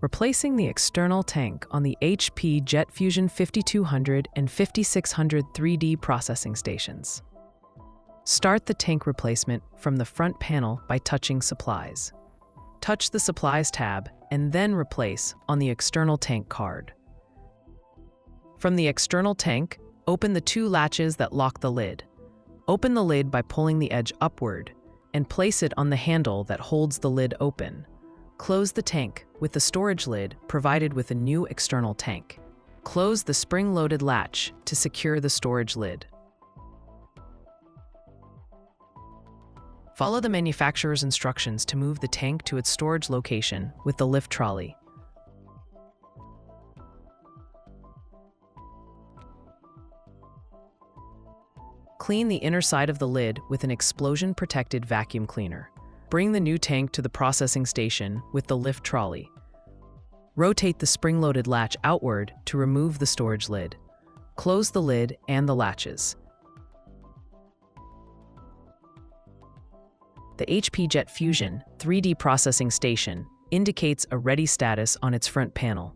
Replacing the external tank on the HP Jet Fusion 5200 and 5600 3D processing stations. Start the tank replacement from the front panel by touching Supplies. Touch the Supplies tab and then Replace on the external tank card. From the external tank, open the two latches that lock the lid. Open the lid by pulling the edge upward and place it on the handle that holds the lid open. Close the tank with the storage lid provided with a new external tank. Close the spring-loaded latch to secure the storage lid. Follow the manufacturer's instructions to move the tank to its storage location with the lift trolley. Clean the inner side of the lid with an explosion-protected vacuum cleaner. Bring the new tank to the processing station with the lift trolley. Rotate the spring-loaded latch outward to remove the storage lid. Close the lid and the latches. The HP Jet Fusion 3D processing station indicates a ready status on its front panel.